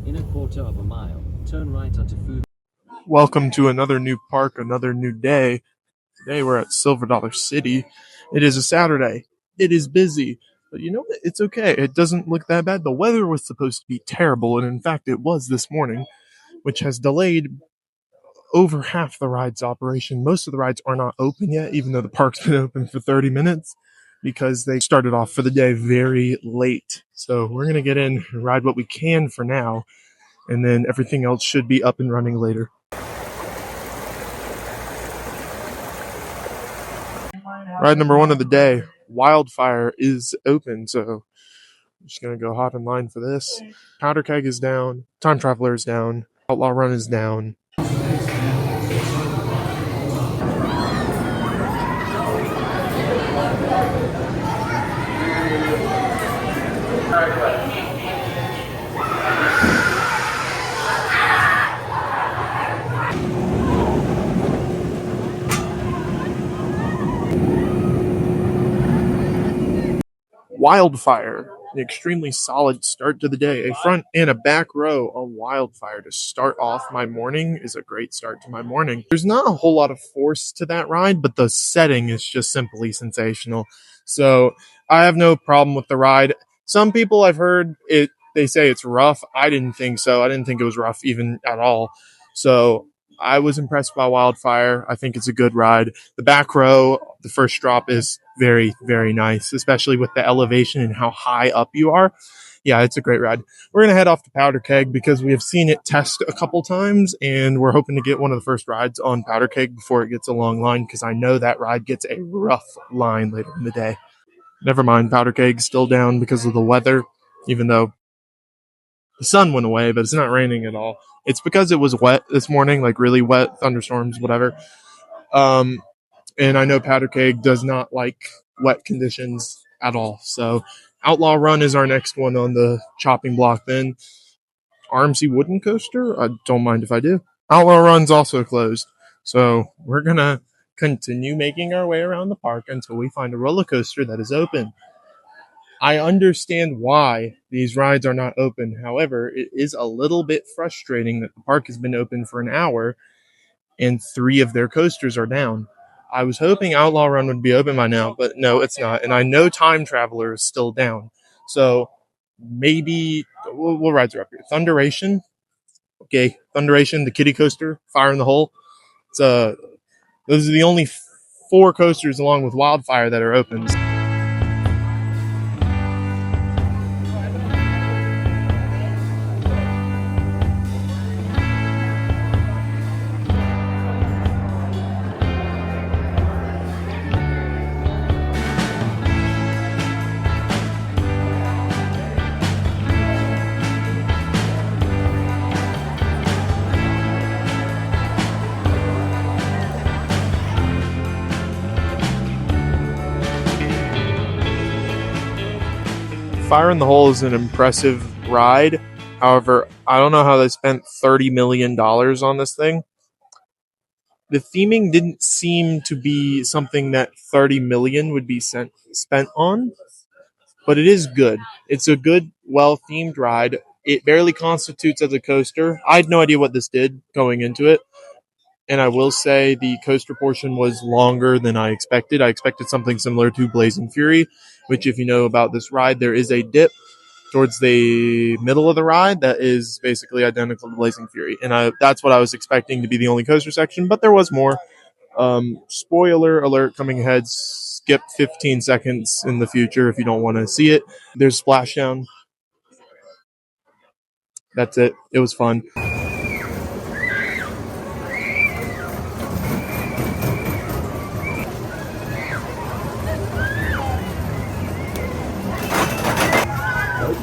In a quarter of a mile, turn right onto Food. Welcome to another new park, another new day. Today we're at Silver Dollar City. It is a Saturday. It is busy. But you know what? It's okay. It doesn't look that bad. The weather was supposed to be terrible, and in fact it was this morning, which has delayed over half the ride's operation. Most of the rides are not open yet, even though the park's been open for 30 minutes, because they started off for the day very late. So we're going to get in and ride what we can for now, and then everything else should be up and running later. Ride number one of the day, Wildfire, is open, so I'm just gonna go hop in line for this. Powder Keg is down, Time Traveler is down, Outlaw Run is down. Wildfire, an extremely solid start to the day. A front and a back row on Wildfire to start off my morning is a great start to my morning. There's not a whole lot of force to that ride, but the setting is just simply sensational. So I have no problem with the ride. Some people I've heard they say it's rough. I didn't think so. I didn't think it was rough even at all. So I was impressed by Wildfire. I think it's a good ride. The back row, the first drop is very, very nice, especially with the elevation and how high up you are. Yeah, it's a great ride. We're going to head off to Powder Keg because we have seen it test a couple times, and we're hoping to get one of the first rides on Powder Keg before it gets a long line, because I know that ride gets a rough line later in the day. Never mind, Powder Keg's still down because of the weather, even though the sun went away, but it's not raining at all. It's because it was wet this morning, like really wet, thunderstorms, whatever. And I know Powder Keg does not like wet conditions at all. So Outlaw Run is our next one on the chopping block. Then RMC Wooden Coaster, I don't mind if I do. Outlaw Run's also closed. So we're going to continue making our way around the park until we find a roller coaster that is open. I understand why these rides are not open. However, it is a little bit frustrating that the park has been open for an hour and 3 of their coasters are down. I was hoping Outlaw Run would be open by now, but no, it's not. And I know Time Traveler is still down. So maybe what rides are up here? Thunderation. Okay, Thunderation, the kiddie coaster, Fire in the Hole. Those are the only 4 coasters along with Wildfire that are open. Fire in the Hole is an impressive ride. However, I don't know how they spent $30 million on this thing. The theming didn't seem to be something that $30 million would be spent on, but it is good. It's a good, well-themed ride. It barely constitutes as a coaster. I had no idea what this did going into it. And I will say the coaster portion was longer than I expected. I expected something similar to Blazing Fury, which, if you know about this ride, there is a dip towards the middle of the ride that is basically identical to Blazing Fury. And that's what I was expecting to be the only coaster section, but there was more. Spoiler alert coming ahead, skip 15 seconds in the future if you don't want to see it. There's Splashdown. That's it. It was fun.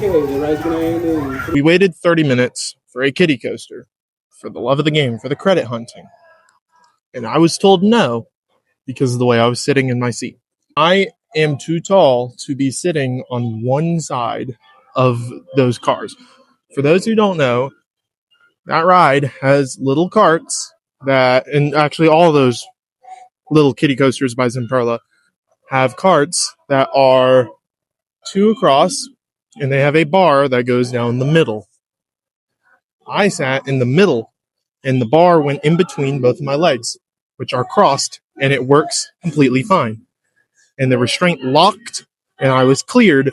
Okay, the ride's gonna end in... We waited 30 minutes for a kiddie coaster, for the love of the game, for the credit hunting. And I was told no because of the way I was sitting in my seat. I am too tall to be sitting on one side of those cars. For those who don't know, that ride has little carts and actually all those little kiddie coasters by Zamperla have carts that are 2 across, and they have a bar that goes down the middle. I sat in the middle, and the bar went in between both of my legs, which are crossed, and it works completely fine. And the restraint locked, and I was cleared,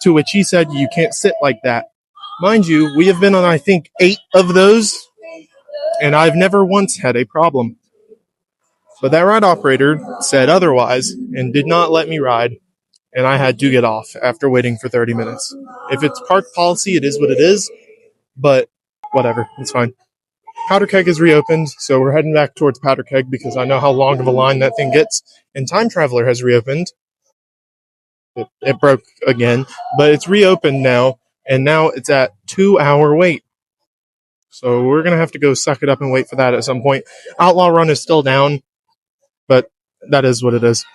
to which he said, "You can't sit like that." Mind you, we have been on, I think, 8 of those, and I've never once had a problem. But that ride operator said otherwise and did not let me ride, and I had to get off after waiting for 30 minutes. If it's park policy, it is what it is, but whatever, it's fine. Powder Keg is reopened, so we're heading back towards Powder Keg because I know how long of a line that thing gets. And Time Traveler has reopened. It broke again, but it's reopened now, and now it's at 2-hour wait. So we're going to have to go suck it up and wait for that at some point. Outlaw Run is still down, but that is what it is.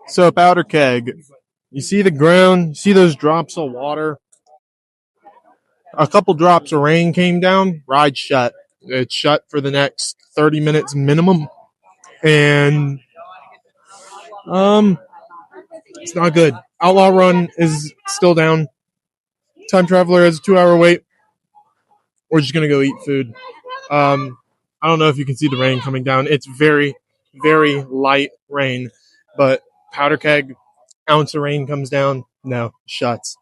So Powder Keg, you see the ground, you see those drops of water? A couple drops of rain came down, ride shut. It's shut for the next 30 minutes minimum. And it's not good. Outlaw Run is still down. Time Traveler has a 2-hour wait. We're just gonna go eat food. I don't know if you can see the rain coming down. It's very, very light rain, but Powder Keg, ounce of rain comes down. No, shuts.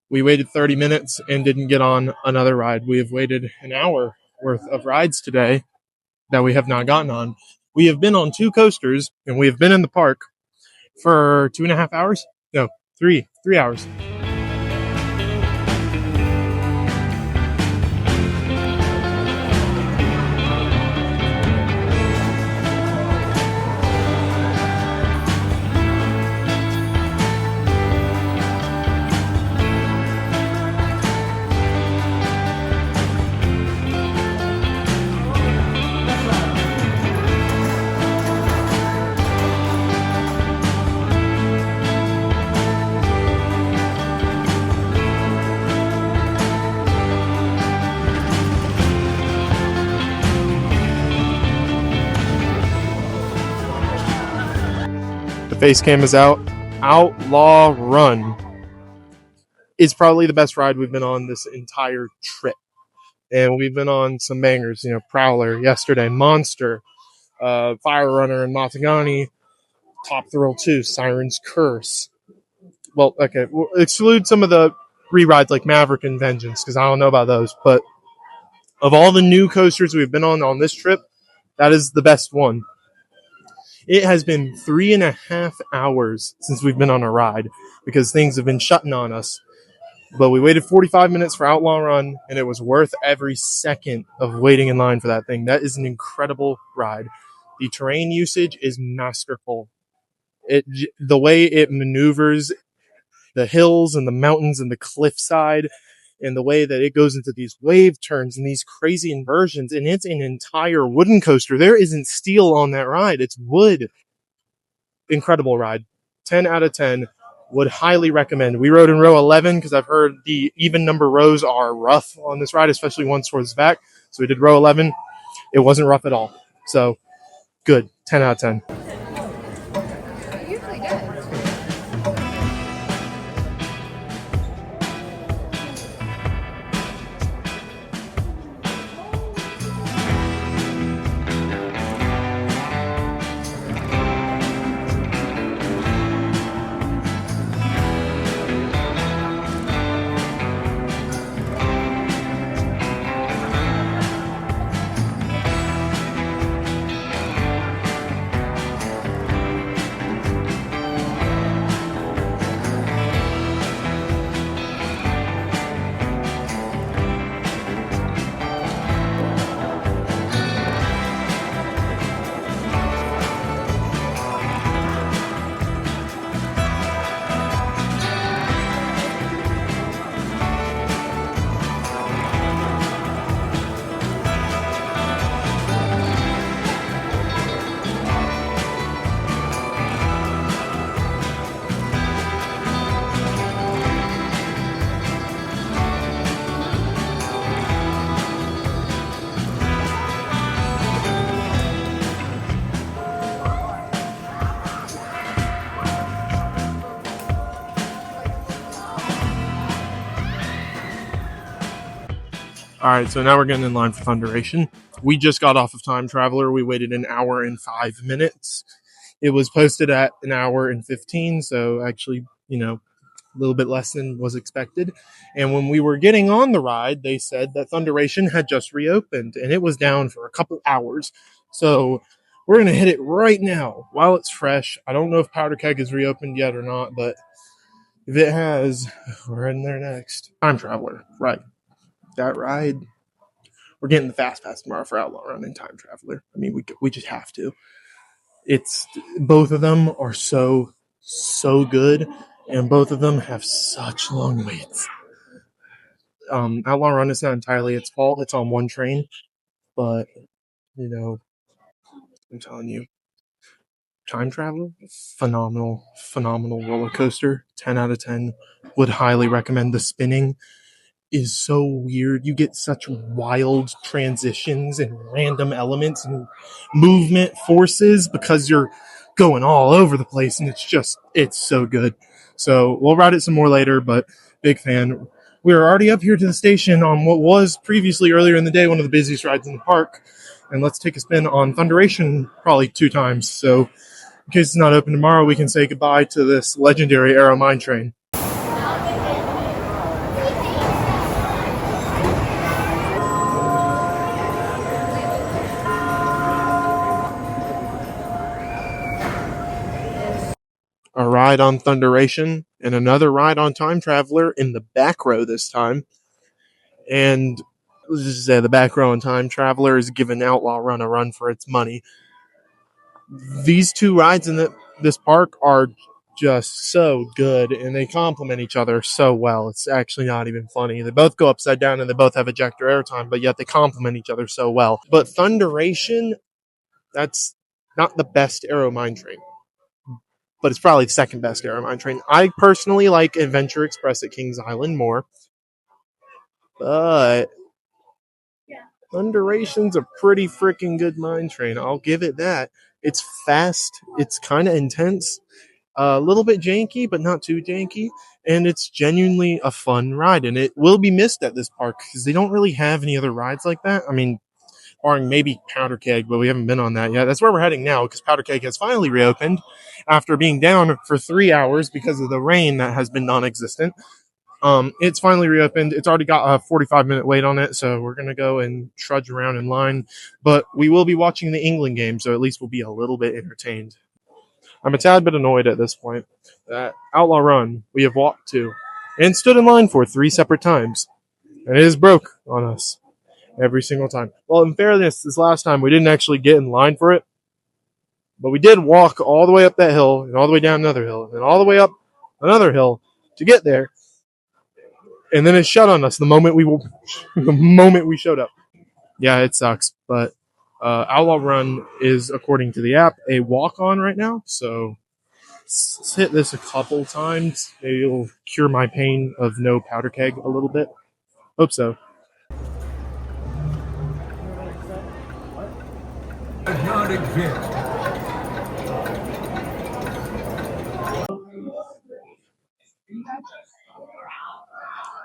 We waited 30 minutes and didn't get on another ride. We have waited an hour worth of rides today that we have not gotten on. We have been on 2 coasters, and we have been in the park for 2.5 hours. No, 3 hours. The face cam is out. Outlaw Run is probably the best ride we've been on this entire trip. And we've been on some bangers, Prowler yesterday, Monster, Fire Runner and Matagani, Top Thrill 2, Siren's Curse. Well, okay, we'll exclude some of the re-rides like Maverick and Vengeance because I don't know about those. But of all the new coasters we've been on this trip, that is the best one. It has been 3.5 hours since we've been on a ride because things have been shutting on us. But we waited 45 minutes for Outlaw Run, and it was worth every second of waiting in line for that thing. That is an incredible ride. The terrain usage is masterful. The way it maneuvers the hills and the mountains and the cliffside, and the way that it goes into these wave turns and these crazy inversions, and it's an entire wooden coaster. There isn't steel on that ride. It's wood. Incredible ride. 10 out of 10. Would highly recommend. We rode in row 11 because I've heard the even number rows are rough on this ride, especially ones towards the back. So we did row 11. It wasn't rough at all. So good. 10 out of 10. It usually does. All right, so now we're getting in line for Thunderation. We just got off of Time Traveler. We waited an hour and 5 minutes. It was posted at an hour and 15, so actually, a little bit less than was expected. And when we were getting on the ride, they said that Thunderation had just reopened, and it was down for a couple hours. So we're going to hit it right now while it's fresh. I don't know if Powder Keg has reopened yet or not, but if it has, we're heading there next. Time Traveler, right. That ride, we're getting the Fast Pass tomorrow for Outlaw Run and Time Traveler. I mean, we just have to. It's both of them are so good, and both of them have such long waits. Outlaw Run is not entirely its fault. It's on one train, but I'm telling you, Time Traveler, phenomenal roller coaster. 10 out of 10. Would highly recommend. The spinning is so weird. You get such wild transitions and random elements and movement forces because you're going all over the place, and it's so good. So we'll ride it some more later, but big fan. We are already up here to the station on what was previously earlier in the day one of the busiest rides in the park, and let's take a spin on Thunderation probably 2 times. So in case it's not open tomorrow, we can say goodbye to this legendary Arrow Mine Train. A ride on Thunderation and another ride on Time Traveler in the back row this time. And let's just say the back row on Time Traveler is giving Outlaw Run a run for its money. These 2 rides in this park are just so good, and they complement each other so well. It's actually not even funny. They both go upside down, and they both have ejector airtime, but yet they complement each other so well. But Thunderation, that's not the best Arrow Mine Train, but it's probably the second best Arrow Mine Train. I personally like Adventure Express at Kings Island more, but Thunderation's a pretty freaking good mine train. I'll give it that. It's fast. It's kind of intense. A little bit janky, but not too janky. And it's genuinely a fun ride. And it will be missed at this park because they don't really have any other rides like that. I mean, barring maybe Powder Keg, but we haven't been on that yet. That's where we're heading now because Powder Keg has finally reopened after being down for 3 hours because of the rain that has been non-existent. It's finally reopened. It's already got a 45-minute wait on it, so we're going to go and trudge around in line. But we will be watching the England game, so at least we'll be a little bit entertained. I'm a tad bit annoyed at this point that Outlaw Run we have walked to and stood in line for 3 separate times, and it is broke on us every single time. Well, in fairness, this last time we didn't actually get in line for it, but we did walk all the way up that hill and all the way down another hill and all the way up another hill to get there. And then it shut on us the moment we showed up. Yeah, it sucks. But Outlaw Run is, according to the app, a walk-on right now. So let's hit this a couple times. Maybe it'll cure my pain of no Powder Keg a little bit. Hope so. Does not exist.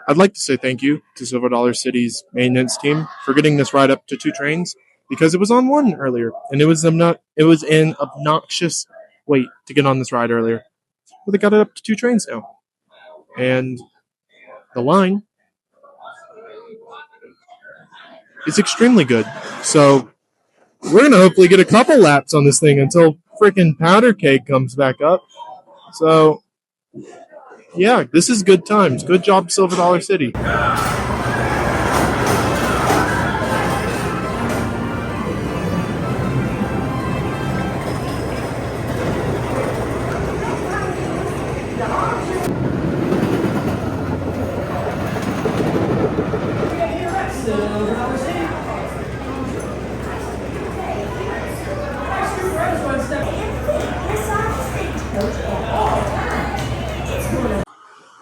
I'd like to say thank you to Silver Dollar City's maintenance team for getting this ride up to 2 trains because it was on 1 earlier, and it was an obnoxious wait to get on this ride earlier. But they got it up to 2 trains now, and the line is extremely good. So we're gonna hopefully get a couple laps on this thing until freaking Powder Keg comes back up. So yeah, this is good times. Good job, Silver Dollar City.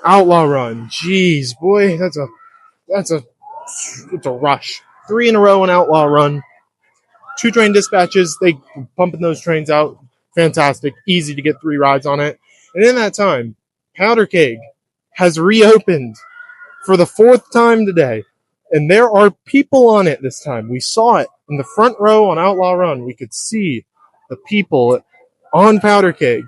Outlaw Run. Jeez, boy, that's a rush. 3 in a row on Outlaw Run. 2 train dispatches. They pumping those trains out. Fantastic. Easy to get 3 rides on it. And in that time, Powder Keg has reopened for the 4th time today. And there are people on it this time. We saw it in the front row on Outlaw Run. We could see the people on Powder Keg.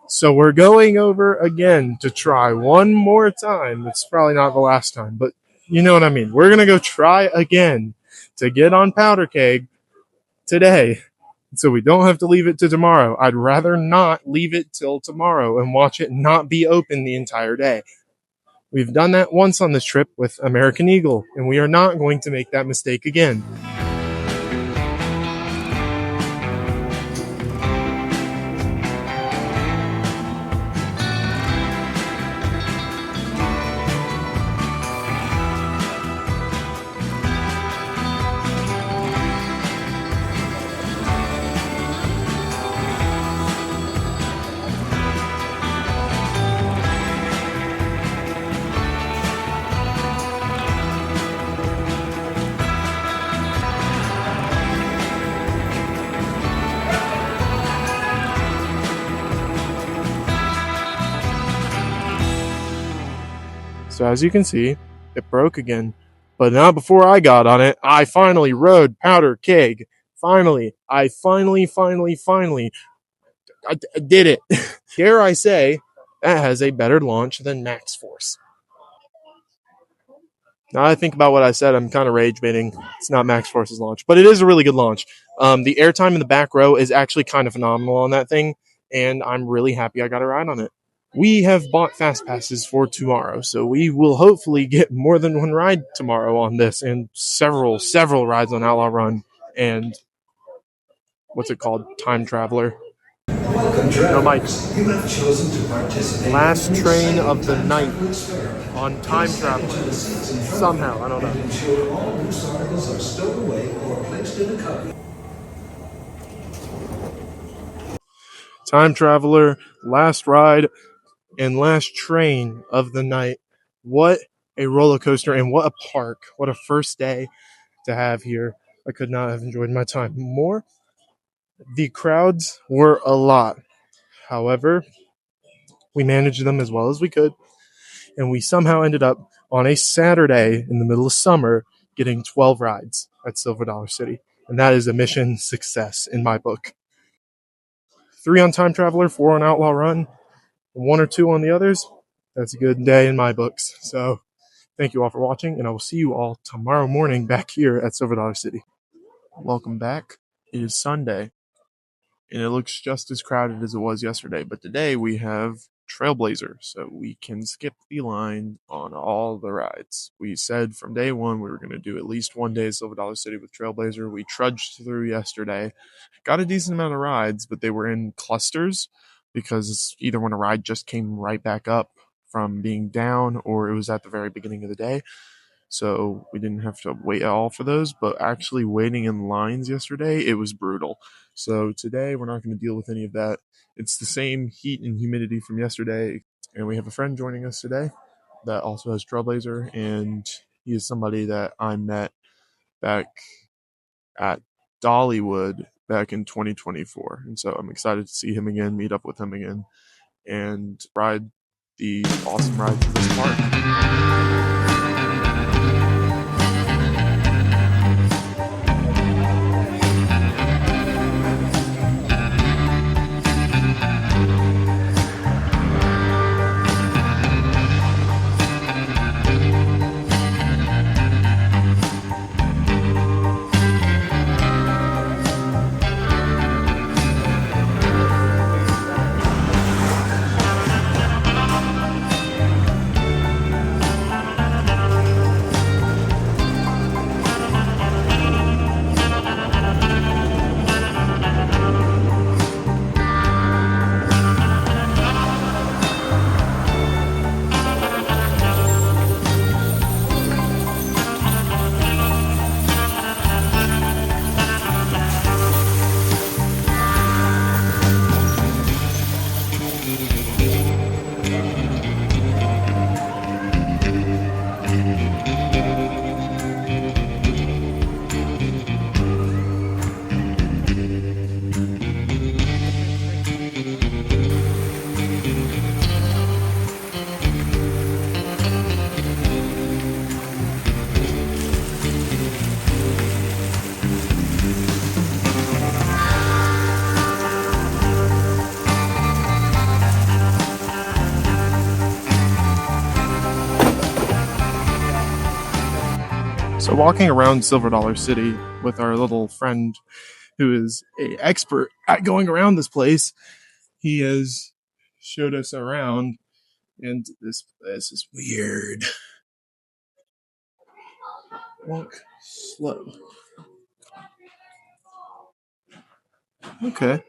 So we're going over again to try one more time. It's probably not the last time, but you know what I mean. We're going to go try again to get on Powder Keg today, so we don't have to leave it to tomorrow. I'd rather not leave it till tomorrow and watch it not be open the entire day. We've done that once on this trip with American Eagle, and we are not going to make that mistake again. So as you can see, it broke again, but not before I got on it. I finally rode Powder Keg. Finally, I did it. Dare I say, that has a better launch than Max Force. Now I think about what I said, I'm kind of rage baiting. It's not Max Force's launch, but it is a really good launch. The airtime in the back row is actually kind of phenomenal on that thing, and I'm really happy I got a ride on it. We have bought fast passes for tomorrow, so we will hopefully get more than one ride tomorrow on this, and several rides on Outlaw Run and what's it called? Time Traveler. No mics. You have chosen to participate. Last train of the night on Time Traveler. Somehow, I don't know. Ensure all loose articles are stowed away or placed in a cupboard. Time Traveler, last ride, and last train of the night. What a roller coaster, and what a park. What a first day to have here. I could not have enjoyed my time more. The crowds were a lot. However, we managed them as well as we could, and we somehow ended up on a Saturday in the middle of summer getting 12 rides at Silver Dollar City. And that is a mission success in my book. 3 on Time Traveler, 4 on Outlaw Run, 1 or 2 on the others. That's a good day in my books. So thank you all for watching, and I will see you all tomorrow morning back here at Silver Dollar City. Welcome back. It is Sunday, and it looks just as crowded as it was yesterday. But today we have Trailblazer, so we can skip the line on all the rides. We said from day one we were going to do at least one day at Silver Dollar City with Trailblazer. We trudged through yesterday, got a decent amount of rides, but they were in clusters because either when a ride just came right back up from being down or it was at the very beginning of the day. So we didn't have to wait at all for those, but actually waiting in lines yesterday, it was brutal. So today we're not going to deal with any of that. It's the same heat and humidity from yesterday, and we have a friend joining us today that also has Trailblazer, and he is somebody that I met back at Dollywood back in 2024. And so I'm excited to see him again, meet up with him again, and ride the awesome ride to this park. So walking around Silver Dollar City with our little friend who is an expert at going around this place, he has showed us around, and this place is weird. Walk slow. Okay.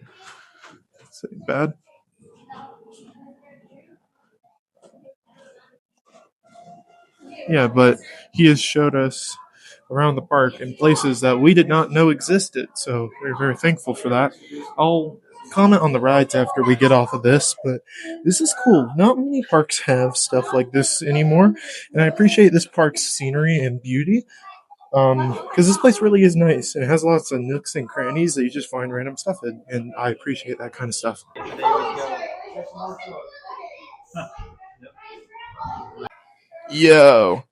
This ain't bad. Yeah, but he has showed us around the park in places that we did not know existed, so we're very thankful for that. I'll comment on the rides after we get off of this, but this is cool. Not many parks have stuff like this anymore, and I appreciate this park's scenery and beauty. Because this place really is nice, and it has lots of nooks and crannies that you just find random stuff in, and I appreciate that kind of stuff. Yo.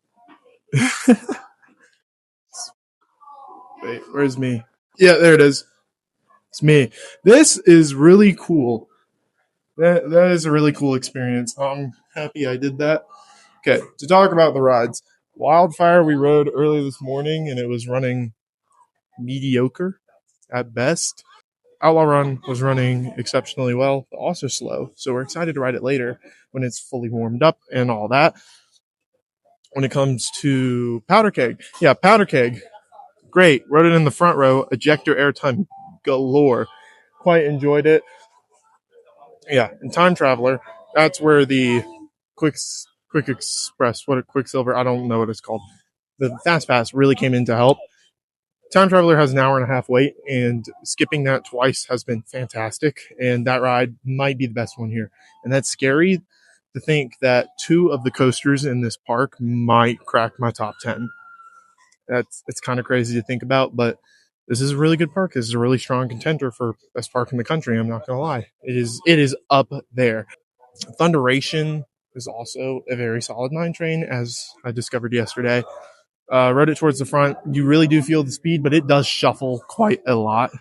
Wait, where's me? Yeah, there it is. It's me. This is really cool. That is a really cool experience. I'm happy I did that. Okay, to talk about the rides. Wildfire we rode early this morning, and it was running mediocre at best. Outlaw Run was running exceptionally well, but also slow. So we're excited to ride it later when it's fully warmed up and all that. When it comes to Powder Keg, yeah, Powder Keg, great. Rode it in the front row, ejector airtime galore. Quite enjoyed it. Yeah, and Time Traveler, that's where the Quick Express, what a Quicksilver, I don't know what it's called. The Fast Pass really came in to help. Time Traveler has an hour and a half wait, and skipping that twice has been fantastic, and that ride might be the best one here. And that's scary to think that two of the coasters in this park might crack my top 10. It's kind of crazy to think about, but this is a really good park. This is a really strong contender for best park in the country. I'm not going to lie. It is up there. Thunderation is also a very solid mine train, as I discovered yesterday. Rode it towards the front. You really do feel the speed, but it does shuffle quite a lot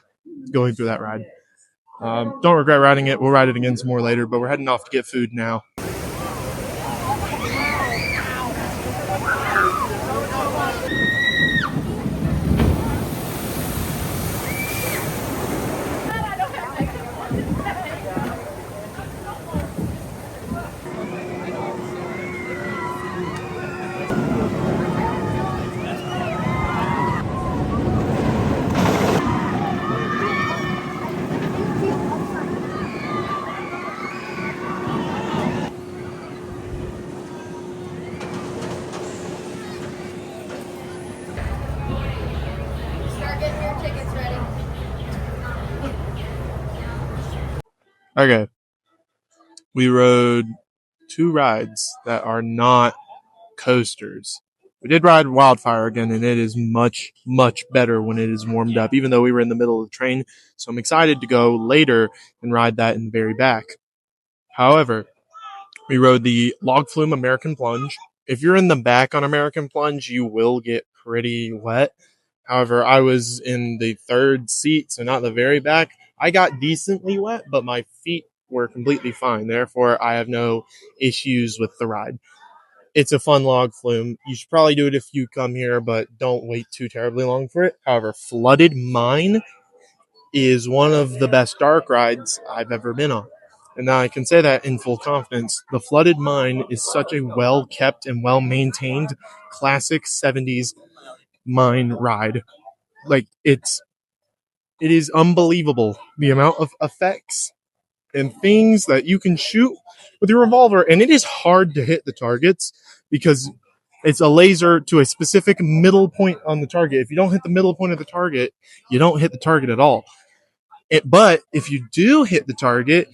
going through that ride. Don't regret riding it. We'll ride it again some more later, but we're heading off to get food now. Okay. We rode two rides that are not coasters. We did ride Wildfire again, and it is much, much better when it is warmed up, even though we were in the middle of the train. So I'm excited to go later and ride that in the very back. However, we rode the Log Flume American Plunge. If you're in the back on American Plunge, you will get pretty wet. However, I was in the third seat, so not the very back. I got decently wet, but my feet were completely fine. Therefore, I have no issues with the ride. It's a fun log flume. You should probably do it if you come here, but don't wait too terribly long for it. However, Flooded Mine is one of the best dark rides I've ever been on. And now I can say that in full confidence. The Flooded Mine is such a well-kept and well-maintained classic 70s mine ride. Like, it is unbelievable the amount of effects and things that you can shoot with your revolver, and it is hard to hit the targets because it's a laser to a specific middle point on the target. If you don't hit the middle point of the target, you don't hit the target at all. But if you do hit the target,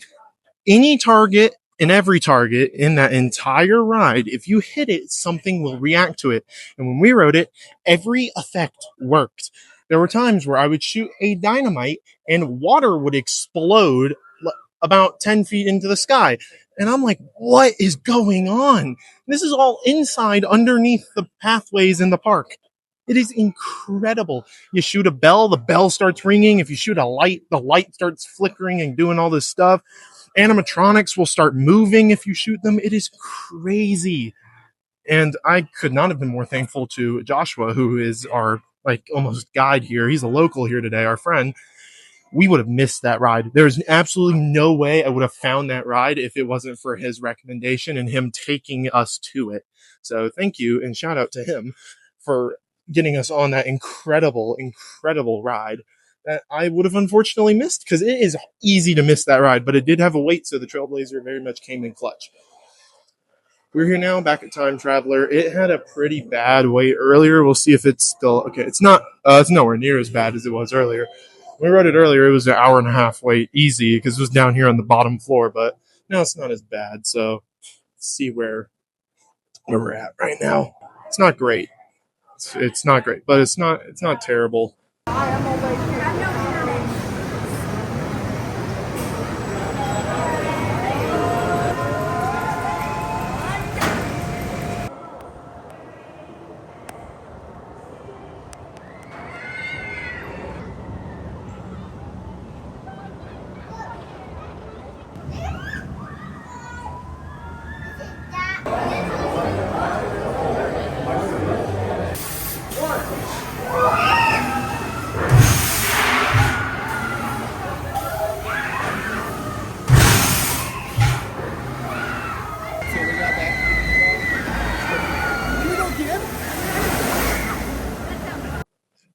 any target and every target in that entire ride, if you hit it, something will react to it. And when we rode it, every effect worked. There were times where I would shoot a dynamite and water would explode about 10 feet into the sky. And I'm like, what is going on? This is all inside underneath the pathways in the park. It is incredible. You shoot a bell, the bell starts ringing. If you shoot a light, the light starts flickering and doing all this stuff. Animatronics will start moving if you shoot them. It is crazy. And I could not have been more thankful to Joshua, who is our like almost guide here. He's a local here today, our friend. We would have missed that ride. There's absolutely no way I would have found that ride if it wasn't for his recommendation and him taking us to it. So thank you and shout out to him for getting us on that incredible ride that I would have unfortunately missed because it is easy to miss that ride, but it did have a wait, so the Trailblazer very much came in clutch. We're here now back at Time Traveler. It had a pretty bad wait earlier. We'll see if it's still okay. It's not. It's nowhere near as bad as it was earlier. When we rode it earlier, it was an hour and a half wait, easy, because it was down here on the bottom floor. But now it's not as bad. So let's see where we're at right now. It's not great. It's not great, but it's not terrible.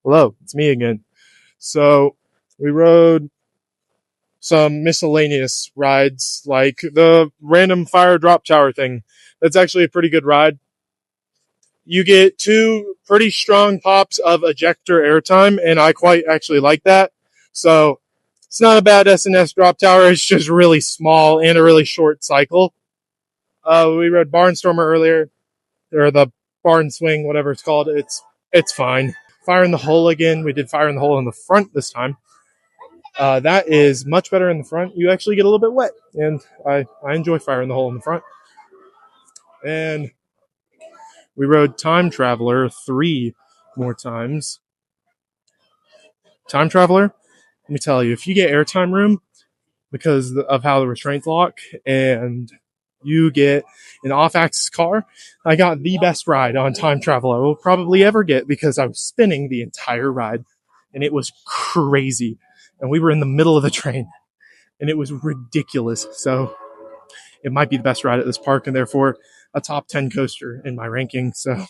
Hello, it's me again. So we rode some miscellaneous rides, like the random fire drop tower thing. That's actually a pretty good ride. You get 2 pretty strong pops of ejector airtime, and I quite actually like that. So it's not a bad SNS drop tower. It's just really small and a really short cycle. We rode Barnstormer earlier, or the Barn Swing, whatever it's called. It's fine. Fire in the Hole again. We did Fire in the Hole in the front this time. That is much better in the front. You actually get a little bit wet, and I enjoy Fire in the Hole in the front. And we rode Time Traveler 3 more times. Time Traveler, let me tell you, if you get airtime room because of how the restraints lock and you get an off-axis car, I got the best ride on Time Travel I will probably ever get because I was spinning the entire ride, and it was crazy. And we were in the middle of the train, and it was ridiculous. So it might be the best ride at this park, and therefore a top 10 coaster in my ranking. So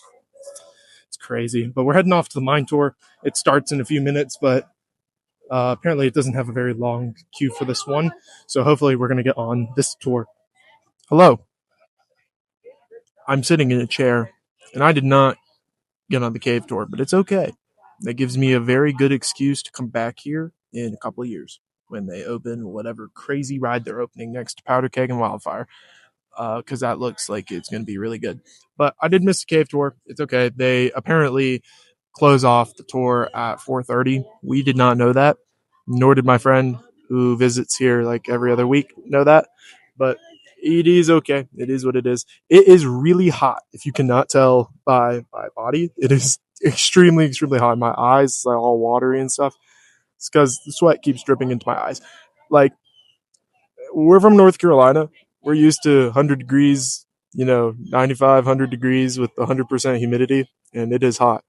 it's crazy. But we're heading off to the mine tour. It starts in a few minutes, but apparently it doesn't have a very long queue for this one. So hopefully we're going to get on this tour. Hello. I'm sitting in a chair, and I did not get on the cave tour, but it's okay. That gives me a very good excuse to come back here in a couple of years when they open whatever crazy ride they're opening next to Powder Keg and Wildfire, because that looks like it's going to be really good. But I did miss the cave tour. It's okay. They apparently close off the tour at 4:30. We did not know that, nor did my friend who visits here like every other week know that. But it is okay. It is what it is. It is really hot. If you cannot tell by my body, it is extremely hot. My eyes are all watery and stuff. It's because the sweat keeps dripping into my eyes. Like, we're from North Carolina. We're used to 100 degrees, 95, 100 degrees with 100% humidity, and it is hot.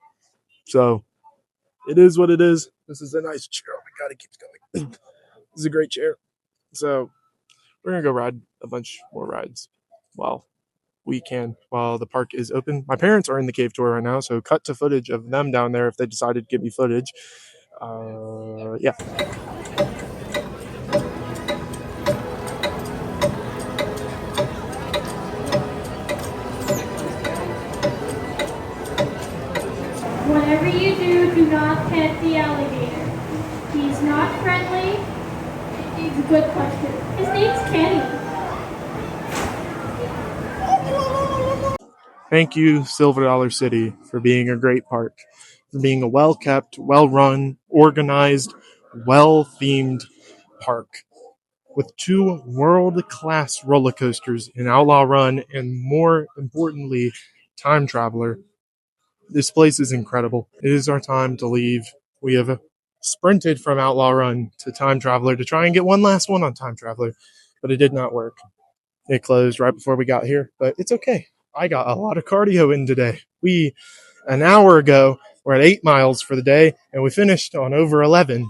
So it is what it is. This is a nice chair. Oh my God, it keeps going. This is a great chair. So we're going to go ride a bunch more rides while the park is open. My parents are in the cave tour right now, so cut to footage of them down there if they decided to give me footage. Yeah. Whatever you do not pet the alligator. He's not friendly. It's a good question. His name's Kenny. Thank you, Silver Dollar City, for being a great park, for being a well-kept, well-run, organized, well-themed park with 2 world-class roller coasters in Outlaw Run and, more importantly, Time Traveler. This place is incredible. It is our time to leave. We have sprinted from Outlaw Run to Time Traveler to try and get one last one on Time Traveler, but it did not work. It closed right before we got here, but it's okay. I got a lot of cardio in today. An hour ago, we're at 8 miles for the day, and we finished on over 11.